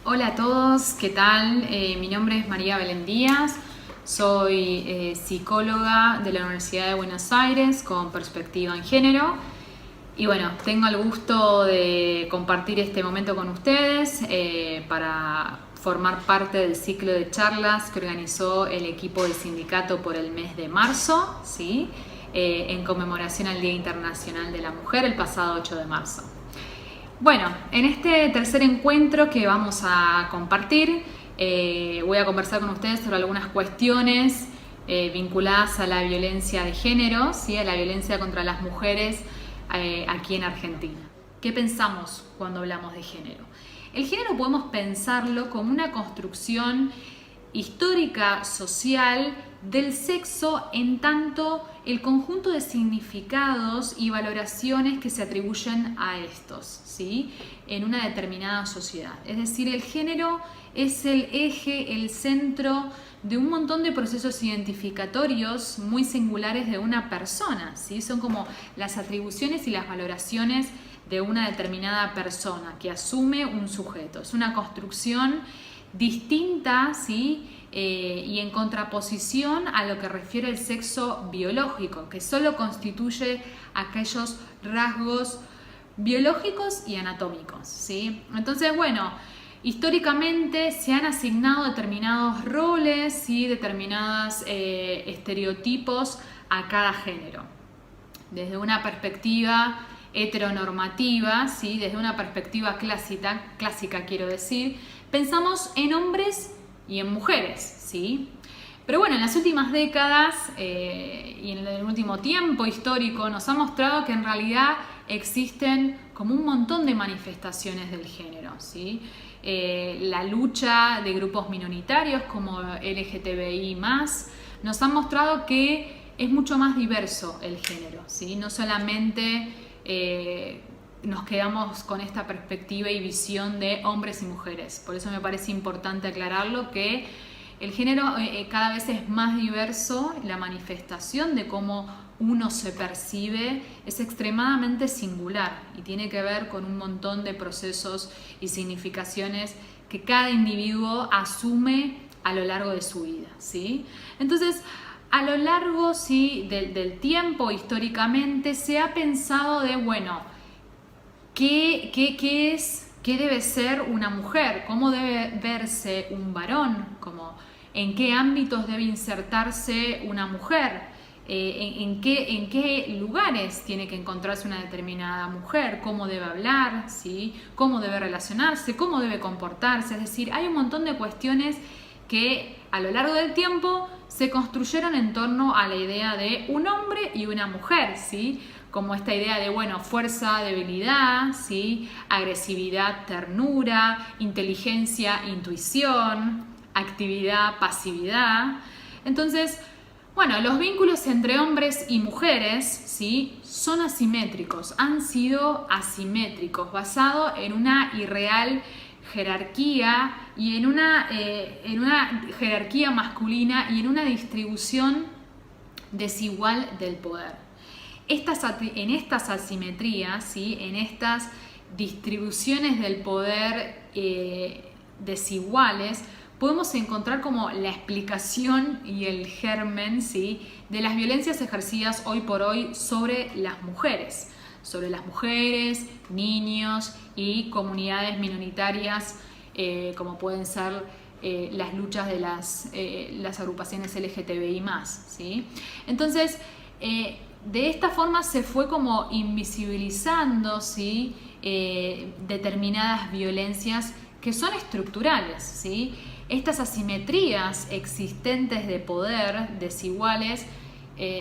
Hola a todos, ¿qué tal? Mi nombre es María Belén Díaz, soy psicóloga de la Universidad de Buenos Aires con perspectiva en género y bueno, tengo el gusto de compartir este momento con ustedes para formar parte del ciclo de charlas que organizó el equipo del sindicato por el mes de marzo, ¿sí? En conmemoración al Día Internacional de la Mujer el pasado 8 de marzo. Bueno, en este tercer encuentro que vamos a compartir, voy a conversar con ustedes sobre algunas cuestiones vinculadas a la violencia de género, ¿sí? A la violencia contra las mujeres aquí en Argentina. ¿Qué pensamos cuando hablamos de género? El género podemos pensarlo como una construcción histórica, social, del sexo en tanto el conjunto de significados y valoraciones que se atribuyen a estos, ¿sí? En una determinada sociedad. Es decir, el género es el eje, el centro de un montón de procesos identificatorios muy singulares de una persona, ¿sí? Son como las atribuciones y las valoraciones de una determinada persona que asume un sujeto. Es una construcción distinta, ¿sí? Y en contraposición a lo que refiere el sexo biológico, que solo constituye aquellos rasgos biológicos y anatómicos, ¿sí? Entonces, bueno, históricamente se han asignado determinados roles, ¿sí? Determinados estereotipos a cada género. Desde una perspectiva heteronormativa, ¿sí? Desde una perspectiva clásica quiero decir, pensamos en hombres y en mujeres, ¿sí? Pero bueno, en las últimas décadas y en el último tiempo histórico nos ha mostrado que en realidad existen como un montón de manifestaciones del género, ¿sí? La lucha de grupos minoritarios como LGTBI+, nos ha mostrado que es mucho más diverso el género, ¿sí? No solamente nos quedamos con esta perspectiva y visión de hombres y mujeres. Por eso me parece importante aclararlo, que el género cada vez es más diverso, la manifestación de cómo uno se percibe es extremadamente singular y tiene que ver con un montón de procesos y significaciones que cada individuo asume a lo largo de su vida, ¿sí? Entonces, a lo largo, ¿sí? del tiempo, históricamente, se ha pensado de, bueno, ¿qué debe ser una mujer? ¿Cómo debe verse un varón? ¿En qué ámbitos debe insertarse una mujer? ¿En qué lugares tiene que encontrarse una determinada mujer? ¿Cómo debe hablar? ¿Sí? ¿Cómo debe relacionarse? ¿Cómo debe comportarse? Es decir, hay un montón de cuestiones que a lo largo del tiempo se construyeron en torno a la idea de un hombre y una mujer, ¿sí? Como esta idea de, bueno, fuerza, debilidad, ¿sí? Agresividad, ternura, inteligencia, intuición, actividad, pasividad. Entonces, bueno, los vínculos entre hombres y mujeres, ¿sí? Son asimétricos, han sido asimétricos, basados en una irreal jerarquía y en una jerarquía masculina y en una distribución desigual del poder. En estas asimetrías, ¿sí? En estas distribuciones del poder desiguales, podemos encontrar como la explicación y el germen, ¿sí? De las violencias ejercidas hoy por hoy sobre las mujeres, niños y comunidades minoritarias, como pueden ser las luchas de las agrupaciones LGTBI+, ¿sí? Entonces, de esta forma se fue como invisibilizando, ¿sí? Determinadas violencias que son estructurales, ¿sí? Estas asimetrías existentes de poder desiguales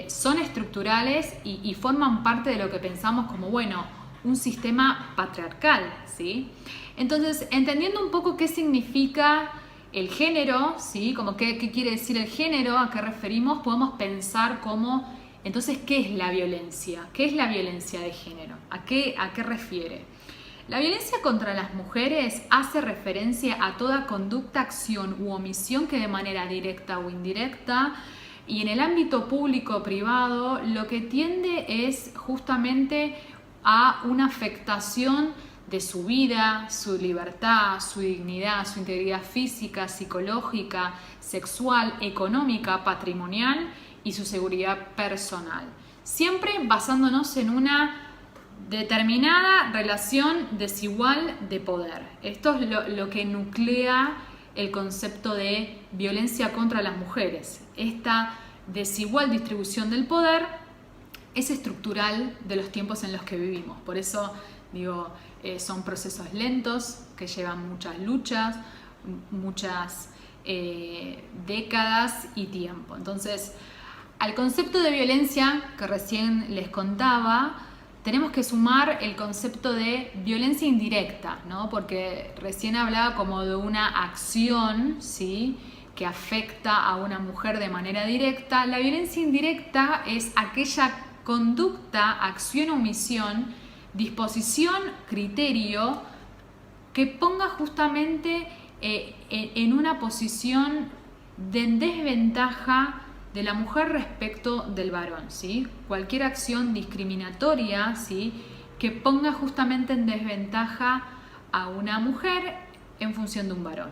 son estructurales y forman parte de lo que pensamos como, bueno, un sistema patriarcal, ¿sí? Entonces, entendiendo un poco qué significa el género, ¿sí? Como qué quiere decir el género, a qué referimos, podemos pensar como, entonces, ¿qué es la violencia? ¿Qué es la violencia de género? ¿A qué refiere? La violencia contra las mujeres hace referencia a toda conducta, acción u omisión que de manera directa o indirecta, y en el ámbito público o privado, lo que tiende es justamente a una afectación de su vida, su libertad, su dignidad, su integridad física, psicológica, sexual, económica, patrimonial y su seguridad personal. Siempre basándonos en una determinada relación desigual de poder. Esto es lo que nuclea el concepto de violencia contra las mujeres. Esta desigual distribución del poder es estructural de los tiempos en los que vivimos. Por eso digo, son procesos lentos que llevan muchas luchas, muchas décadas y tiempo. Entonces, al concepto de violencia que recién les contaba, tenemos que sumar el concepto de violencia indirecta, ¿no? Porque recién hablaba como de una acción, ¿sí?, que afecta a una mujer de manera directa. La violencia indirecta es aquella conducta, acción o omisión, disposición, criterio, que ponga justamente en una posición de desventaja de la mujer respecto del varón, ¿sí? Cualquier acción discriminatoria, ¿sí?, que ponga justamente en desventaja a una mujer en función de un varón.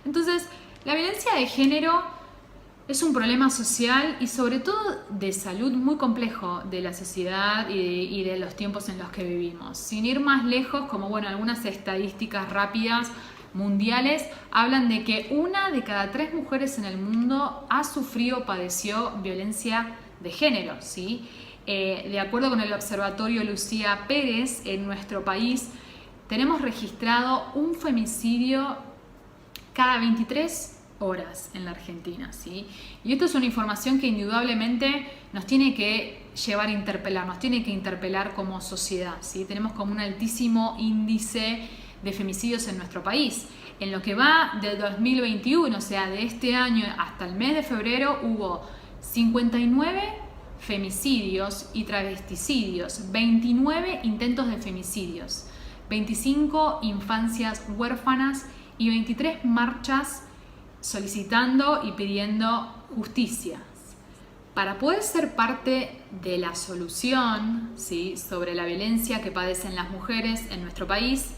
Entonces, la violencia de género es un problema social y sobre todo de salud muy complejo de la sociedad y de los tiempos en los que vivimos. Sin ir más lejos, como bueno, algunas estadísticas rápidas mundiales hablan de que 1 de cada 3 mujeres en el mundo ha sufrido o padeció violencia de género, ¿sí? De acuerdo con el Observatorio Lucía Pérez, en nuestro país tenemos registrado un femicidio cada 23 horas en la Argentina, ¿sí? Y esto es una información que indudablemente nos tiene que llevar a interpelar, nos tiene que interpelar como sociedad, ¿sí? Tenemos como un altísimo índice de femicidios en nuestro país. En lo que va del 2021, o sea, de este año hasta el mes de febrero, hubo 59 femicidios y travesticidios, 29 intentos de femicidios, 25 infancias huérfanas y 23 marchas solicitando y pidiendo justicia. Para poder ser parte de la solución, ¿sí?, sobre la violencia que padecen las mujeres en nuestro país,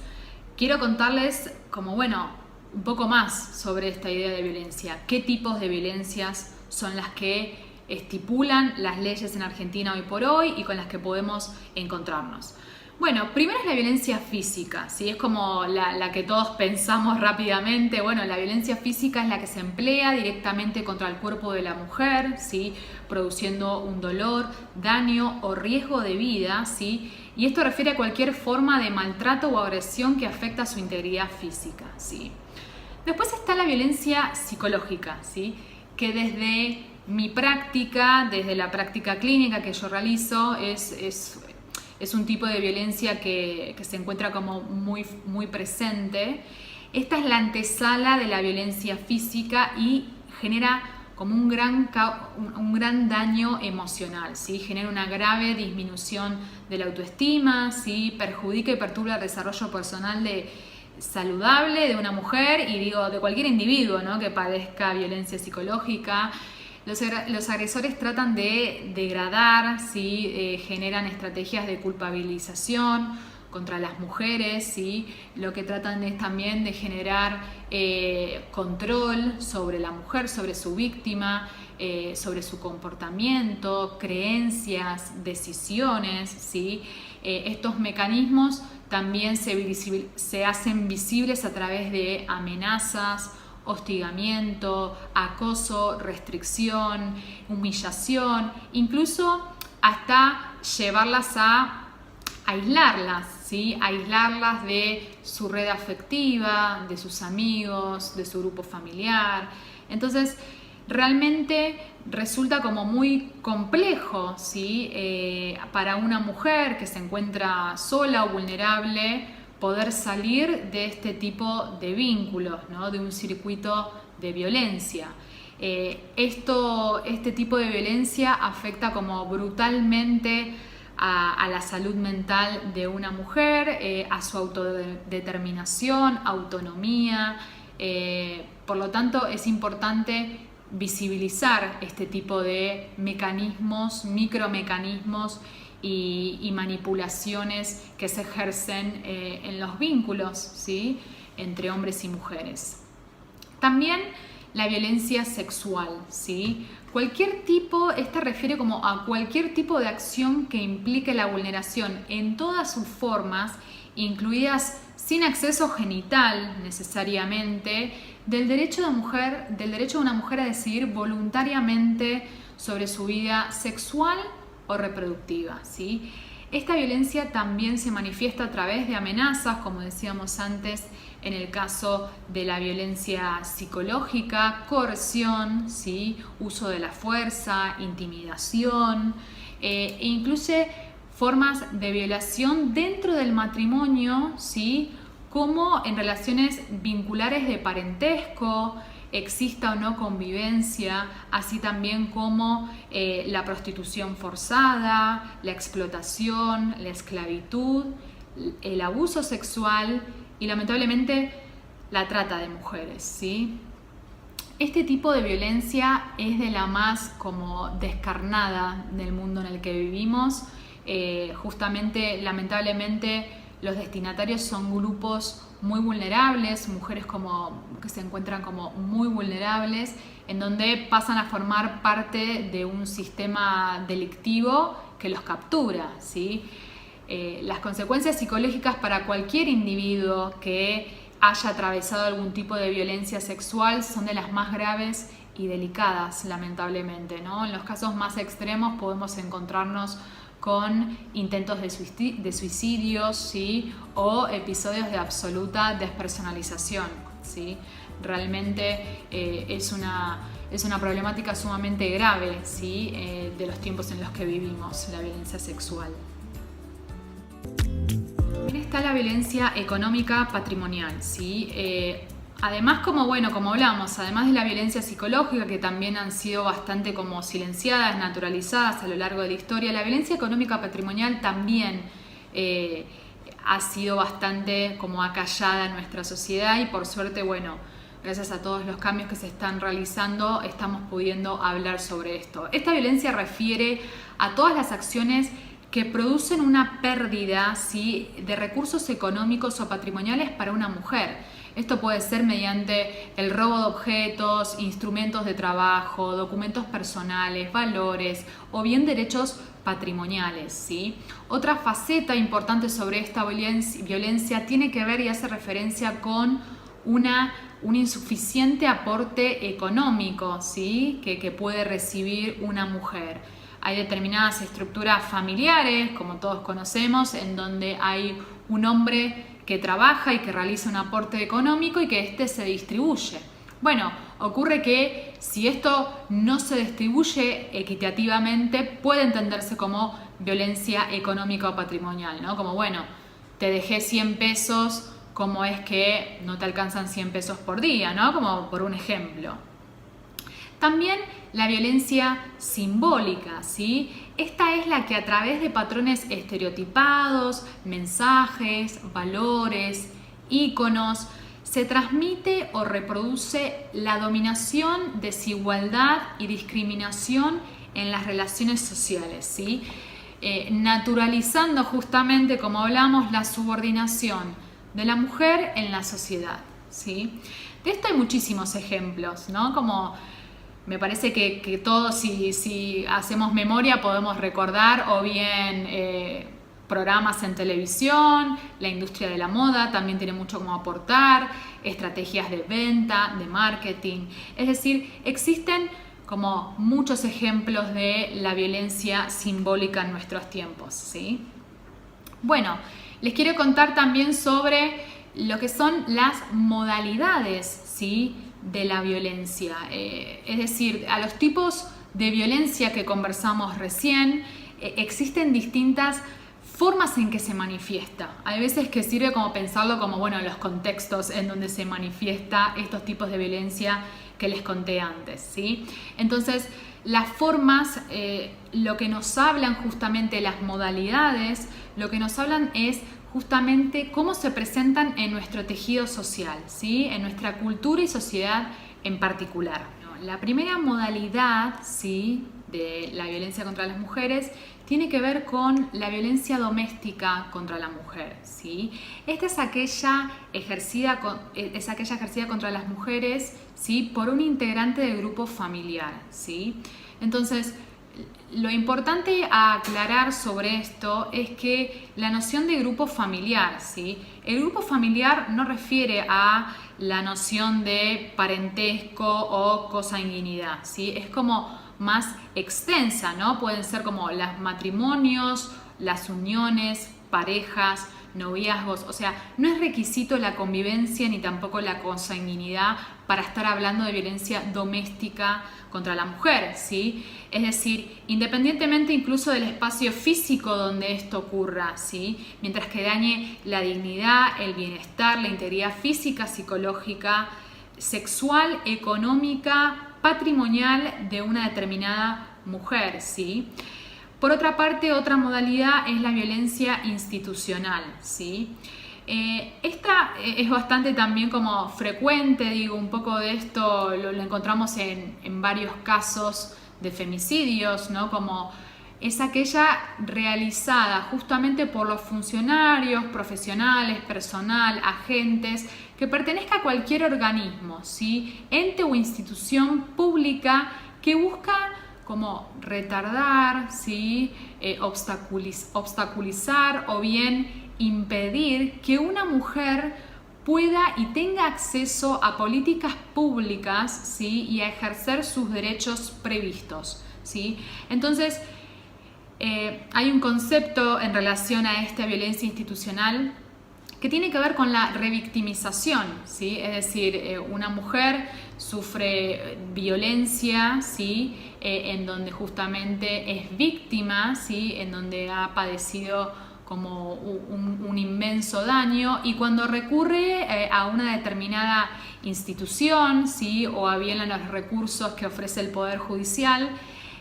quiero contarles como, bueno, un poco más sobre esta idea de violencia. ¿Qué tipos de violencias son las que estipulan las leyes en Argentina hoy por hoy y con las que podemos encontrarnos? Bueno, primero es la violencia física, ¿sí? Es como la que todos pensamos rápidamente. Bueno, la violencia física es la que se emplea directamente contra el cuerpo de la mujer, ¿sí?, produciendo un dolor, daño o riesgo de vida, ¿sí? Y esto refiere a cualquier forma de maltrato o agresión que afecta a su integridad física, ¿sí? Después está la violencia psicológica, ¿sí?, que desde mi práctica, desde la práctica clínica que yo realizo, es un tipo de violencia que se encuentra como muy presente. Esta es la antesala de la violencia física y genera como un gran daño emocional, ¿sí? Genera una grave disminución de la autoestima, ¿sí? Perjudica y perturba el desarrollo personal saludable de una mujer y digo de cualquier individuo, ¿no?, que padezca violencia psicológica. Los agresores tratan de degradar, ¿sí? Generan estrategias de culpabilización contra las mujeres, ¿sí? Lo que tratan es también de generar control sobre la mujer, sobre su víctima, sobre su comportamiento, creencias, decisiones, ¿sí? Estos mecanismos también se hacen visibles a través de amenazas, hostigamiento, acoso, restricción, humillación, incluso hasta llevarlas a aislarlas, ¿sí? Aislarlas de su red afectiva, de sus amigos, de su grupo familiar. Entonces, realmente resulta como muy complejo, ¿sí? Para una mujer que se encuentra sola o vulnerable, poder salir de este tipo de vínculos, ¿no?, de un circuito de violencia. Este tipo de violencia afecta como brutalmente a la salud mental de una mujer, a su autodeterminación, autonomía. Por lo tanto, es importante visibilizar este tipo de mecanismos, micromecanismos y manipulaciones que se ejercen en los vínculos, ¿sí?, entre hombres y mujeres. También la violencia sexual, ¿sí? Cualquier tipo, esta refiere como a cualquier tipo de acción que implique la vulneración en todas sus formas, incluidas sin acceso genital necesariamente, del derecho de una mujer a decidir voluntariamente sobre su vida sexual o reproductiva, ¿sí? Esta violencia también se manifiesta a través de amenazas, como decíamos antes, en el caso de la violencia psicológica, coerción, ¿sí?, uso de la fuerza, intimidación, e incluye formas de violación dentro del matrimonio, ¿sí?, como en relaciones vinculares de parentesco, exista o no convivencia, así también como la prostitución forzada, la explotación, la esclavitud, el abuso sexual y lamentablemente la trata de mujeres, ¿sí? Este tipo de violencia es de la más como descarnada del mundo en el que vivimos. Justamente, lamentablemente, los destinatarios son grupos muy vulnerables, mujeres que se encuentran como muy vulnerables, en donde pasan a formar parte de un sistema delictivo que los captura, ¿sí? Las consecuencias psicológicas para cualquier individuo que haya atravesado algún tipo de violencia sexual son de las más graves y delicadas, lamentablemente, ¿no? En los casos más extremos podemos encontrarnos con intentos de suicidios, ¿sí?, o episodios de absoluta despersonalización, ¿sí? Realmente es una problemática sumamente grave, ¿sí?, de los tiempos en los que vivimos, la violencia sexual. También está la violencia económica patrimonial, ¿sí? Además, como hablamos, además de la violencia psicológica, que también han sido bastante como silenciadas, naturalizadas a lo largo de la historia, la violencia económica patrimonial también ha sido bastante como acallada en nuestra sociedad y por suerte, gracias a todos los cambios que se están realizando, estamos pudiendo hablar sobre esto. Esta violencia refiere a todas las acciones que producen una pérdida, ¿sí?, de recursos económicos o patrimoniales para una mujer. Esto puede ser mediante el robo de objetos, instrumentos de trabajo, documentos personales, valores o bien derechos patrimoniales, ¿sí? Otra faceta importante sobre esta violencia tiene que ver y hace referencia con un insuficiente aporte económico, ¿sí?, que puede recibir una mujer. Hay determinadas estructuras familiares, como todos conocemos, en donde hay un hombre que trabaja y que realiza un aporte económico y que éste se distribuye. Ocurre que si esto no se distribuye equitativamente, puede entenderse como violencia económica o patrimonial, ¿no? Como, te dejé 100 pesos, ¿cómo es que no te alcanzan 100 pesos por día, ¿no? Como por un ejemplo. También la violencia simbólica, ¿sí? Esta es la que a través de patrones estereotipados, mensajes, valores, íconos, se transmite o reproduce la dominación, desigualdad y discriminación en las relaciones sociales, ¿sí? Naturalizando justamente, como hablamos, la subordinación de la mujer en la sociedad, ¿sí? De esto hay muchísimos ejemplos, ¿no? Como me parece que todos, si hacemos memoria, podemos recordar o bien programas en televisión, la industria de la moda también tiene mucho como aportar, estrategias de venta, de marketing. Es decir, existen como muchos ejemplos de la violencia simbólica en nuestros tiempos, ¿sí? Les quiero contar también sobre lo que son las modalidades, ¿sí?, de la violencia. Es decir, a los tipos de violencia que conversamos recién, existen distintas formas en que se manifiesta. Hay veces que sirve como pensarlo como, los contextos en donde se manifiesta estos tipos de violencia que les conté antes, ¿sí? Entonces, las formas, lo que nos hablan justamente, las modalidades, lo que nos hablan es justamente cómo se presentan en nuestro tejido social, ¿sí?, en nuestra cultura y sociedad en particular. La primera modalidad, ¿sí?, de la violencia contra las mujeres tiene que ver con la violencia doméstica contra la mujer, ¿sí? Esta es aquella ejercida contra las mujeres, ¿sí? Por un integrante del grupo familiar, ¿sí? Entonces, lo importante a aclarar sobre esto es que la noción de grupo familiar, ¿sí? El grupo familiar no refiere a la noción de parentesco o consanguinidad, ¿sí? Es como más extensa, ¿no? Pueden ser como los matrimonios, las uniones, parejas, noviazgos, o sea, no es requisito la convivencia ni tampoco la consanguinidad para estar hablando de violencia doméstica contra la mujer, ¿sí? Es decir, independientemente incluso del espacio físico donde esto ocurra, ¿sí? Mientras que dañe la dignidad, el bienestar, la integridad física, psicológica, sexual, económica, patrimonial de una determinada mujer, ¿sí? Por otra parte, otra modalidad es la violencia institucional, ¿sí? Esta es bastante también como frecuente, digo, un poco de esto lo encontramos en varios casos de femicidios, ¿no? Como es aquella realizada justamente por los funcionarios, profesionales, personal, agentes, que pertenezca a cualquier organismo, ¿sí? Ente o institución pública que busca como retardar, ¿sí? Obstaculizar o bien impedir que una mujer pueda y tenga acceso a políticas públicas, ¿sí? Y a ejercer sus derechos previstos, ¿sí? Entonces, hay un concepto en relación a esta violencia institucional que tiene que ver con la revictimización, ¿sí? Es decir, una mujer sufre violencia, ¿sí? En donde justamente es víctima, ¿sí? En donde ha padecido como un inmenso daño, y cuando recurre a una determinada institución, ¿sí? O a bien a los recursos que ofrece el Poder Judicial,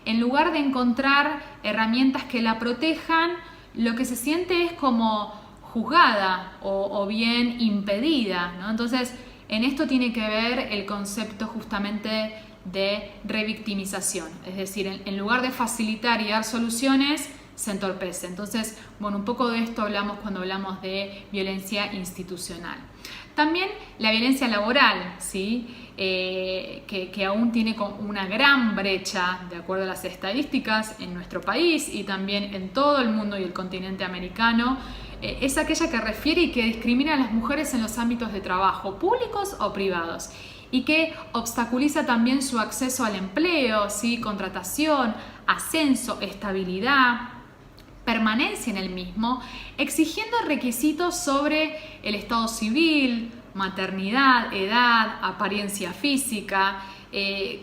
en lugar de encontrar herramientas que la protejan, lo que se siente es como juzgada o bien impedida, ¿no? Entonces, en esto tiene que ver el concepto justamente de revictimización, es decir, en lugar de facilitar y dar soluciones, se entorpece. Entonces, bueno, un poco de esto hablamos cuando hablamos de violencia institucional. También la violencia laboral, ¿sí? Que aún tiene una gran brecha, de acuerdo a las estadísticas, en nuestro país y también en todo el mundo y el continente americano. Es aquella que refiere y que discrimina a las mujeres en los ámbitos de trabajo, públicos o privados, y que obstaculiza también su acceso al empleo, ¿sí? Contratación, ascenso, estabilidad, permanencia en el mismo, exigiendo requisitos sobre el estado civil, maternidad, edad, apariencia física.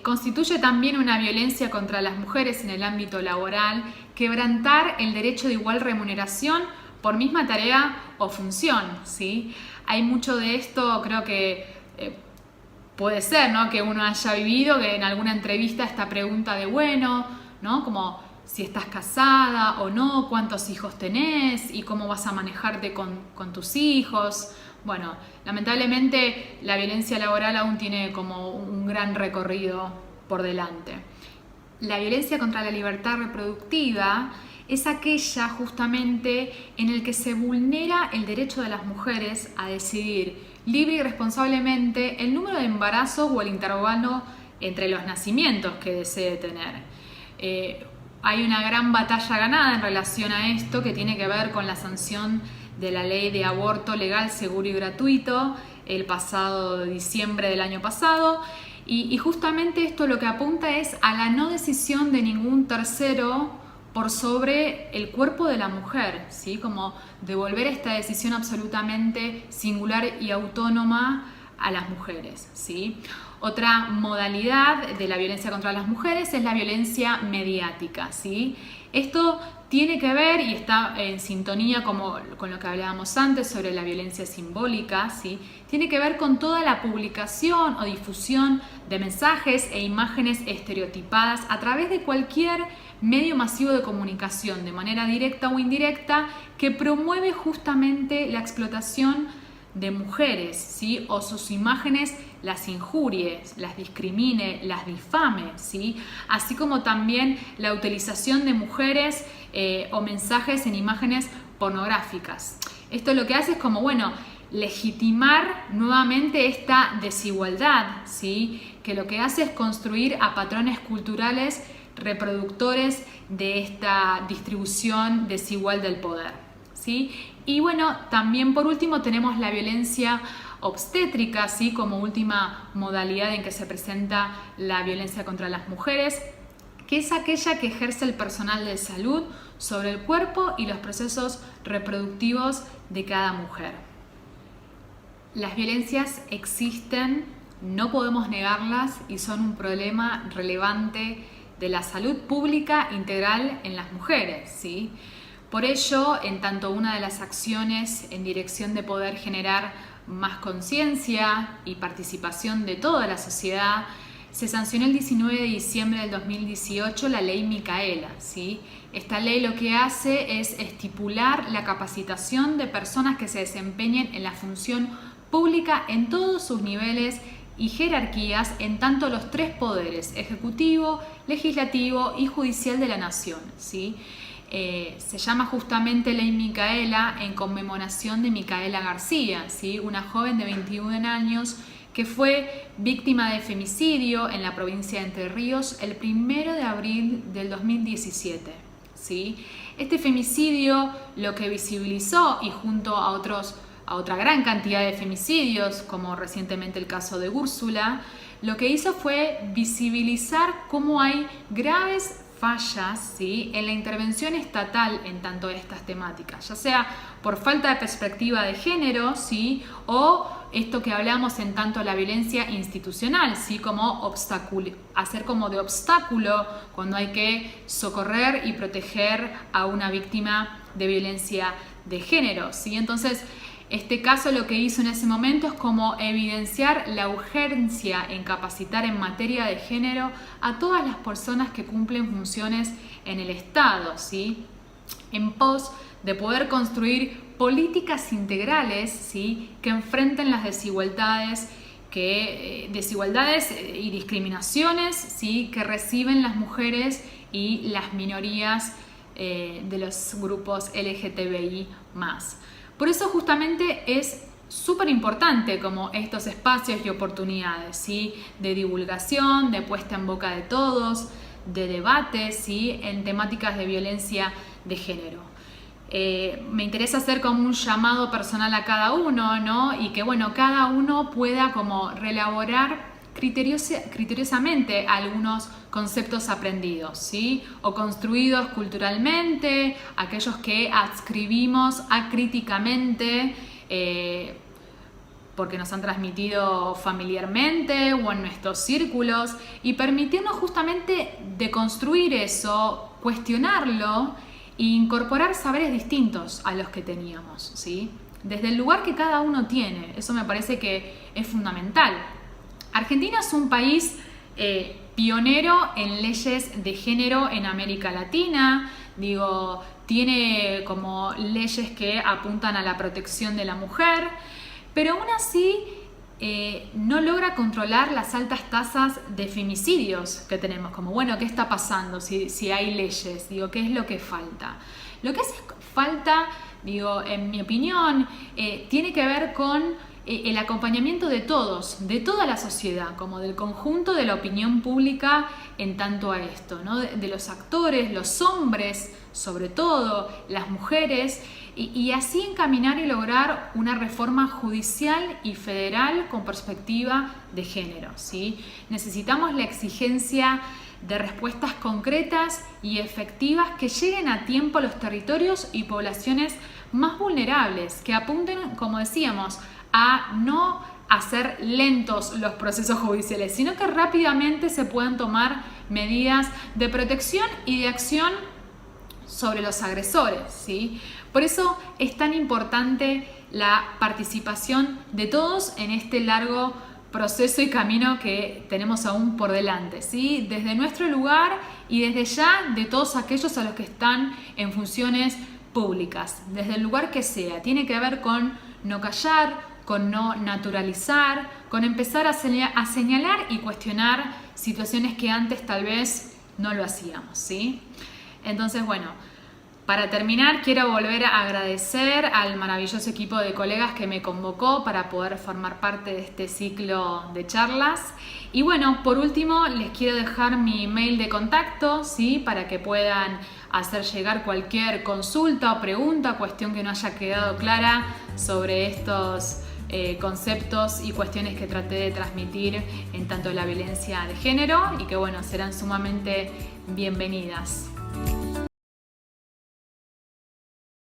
Constituye también una violencia contra las mujeres en el ámbito laboral, quebrantar el derecho de igual remuneración por misma tarea o función, ¿sí? Hay mucho de esto, creo que puede ser, ¿no? Que uno haya vivido, que en alguna entrevista esta pregunta de, bueno, ¿no? Como si estás casada o no, cuántos hijos tenés y cómo vas a manejarte con tus hijos. Bueno, lamentablemente la violencia laboral aún tiene como un gran recorrido por delante. La violencia contra la libertad reproductiva es aquella justamente en el que se vulnera el derecho de las mujeres a decidir libre y responsablemente el número de embarazos o el intervalo entre los nacimientos que desee tener. Hay una gran batalla ganada en relación a esto que tiene que ver con la sanción de la ley de aborto legal, seguro y gratuito el pasado diciembre del año pasado, y justamente esto lo que apunta es a la no decisión de ningún tercero por sobre el cuerpo de la mujer, ¿sí? Como devolver esta decisión absolutamente singular y autónoma a las mujeres, ¿sí? Otra modalidad de la violencia contra las mujeres es la violencia mediática, ¿sí? Esto tiene que ver y está en sintonía con lo que hablábamos antes sobre la violencia simbólica, ¿sí? Tiene que ver con toda la publicación o difusión de mensajes e imágenes estereotipadas a través de cualquier medio masivo de comunicación, de manera directa o indirecta, que promueve justamente la explotación de mujeres, ¿sí? O sus imágenes las injurie, las discrimine, las difame, ¿sí? Así como también la utilización de mujeres o mensajes en imágenes pornográficas. Esto lo que hace es como, bueno, legitimar nuevamente esta desigualdad, ¿sí? Que lo que hace es construir a patrones culturales reproductores de esta distribución desigual del poder, ¿sí? Y bueno, también por último tenemos la violencia obstétrica, ¿sí? Como última modalidad en que se presenta la violencia contra las mujeres, que es aquella que ejerce el personal de salud sobre el cuerpo y los procesos reproductivos de cada mujer. Las violencias existen, no podemos negarlas y son un problema relevante de la salud pública integral en las mujeres, ¿sí? Por ello, en tanto una de las acciones en dirección de poder generar más conciencia y participación de toda la sociedad, se sancionó el 19 de diciembre del 2018 la ley Micaela, ¿sí? Esta ley lo que hace es estipular la capacitación de personas que se desempeñen en la función pública en todos sus niveles y jerarquías en tanto los tres poderes, ejecutivo, legislativo y judicial de la nación, ¿sí? Se llama justamente Ley Micaela en conmemoración de Micaela García, ¿sí? Una joven de 21 años que fue víctima de femicidio en la provincia de Entre Ríos el 1 de abril del 2017, ¿sí? Este femicidio lo que visibilizó, y junto a otra gran cantidad de femicidios, como recientemente el caso de Úrsula, lo que hizo fue visibilizar cómo hay graves fallas, ¿sí? En la intervención estatal en tanto estas temáticas, ya sea por falta de perspectiva de género, ¿sí? O esto que hablamos en tanto la violencia institucional, ¿sí? Como hacer como de obstáculo cuando hay que socorrer y proteger a una víctima de violencia de género, ¿sí? Entonces, este caso lo que hizo en ese momento es como evidenciar la urgencia en capacitar en materia de género a todas las personas que cumplen funciones en el Estado, ¿sí? En pos de poder construir políticas integrales, ¿sí? Que enfrenten las desigualdades y discriminaciones, ¿sí? Que reciben las mujeres y las minorías de los grupos LGTBI+. Por eso justamente es súper importante como estos espacios y oportunidades, ¿sí? De divulgación, de puesta en boca de todos, de debate, ¿sí? En temáticas de violencia de género. Me interesa hacer como un llamado personal a cada uno, ¿no? Y que bueno, cada uno pueda como reelaborar criteriosamente algunos conceptos aprendidos, ¿sí? O construidos culturalmente, aquellos que adscribimos acríticamente porque nos han transmitido familiarmente o en nuestros círculos, y permitirnos justamente deconstruir eso, cuestionarlo e incorporar saberes distintos a los que teníamos, ¿sí? Desde el lugar que cada uno tiene. Eso me parece que es fundamental. Argentina es un país pionero en leyes de género en América Latina, tiene como leyes que apuntan a la protección de la mujer, pero aún así no logra controlar las altas tasas de femicidios que tenemos. Como, bueno, ¿qué está pasando si hay leyes? ¿Qué es lo que falta? Lo que hace falta, en mi opinión, tiene que ver con el acompañamiento de todos, de toda la sociedad, como del conjunto de la opinión pública en tanto a esto, ¿no? De los actores, los hombres, sobre todo, las mujeres, y así encaminar y lograr una reforma judicial y federal con perspectiva de género, ¿sí? Necesitamos la exigencia de respuestas concretas y efectivas que lleguen a tiempo a los territorios y poblaciones más vulnerables, que apunten, como decíamos, a no hacer lentos los procesos judiciales, sino que rápidamente se puedan tomar medidas de protección y de acción sobre los agresores, ¿sí? Por eso es tan importante la participación de todos en este largo proceso y camino que tenemos aún por delante, ¿sí? Desde nuestro lugar y desde ya de todos aquellos a los que están en funciones públicas, desde el lugar que sea. Tiene que ver con no callar, con no naturalizar, con empezar a señalar y cuestionar situaciones que antes tal vez no lo hacíamos, ¿sí? Entonces, bueno, para terminar, quiero volver a agradecer al maravilloso equipo de colegas que me convocó para poder formar parte de este ciclo de charlas. Y bueno, por último, les quiero dejar mi mail de contacto, ¿sí? Para que puedan hacer llegar cualquier consulta o pregunta, cuestión que no haya quedado clara sobre estos conceptos y cuestiones que traté de transmitir en tanto la violencia de género y que bueno, serán sumamente bienvenidas.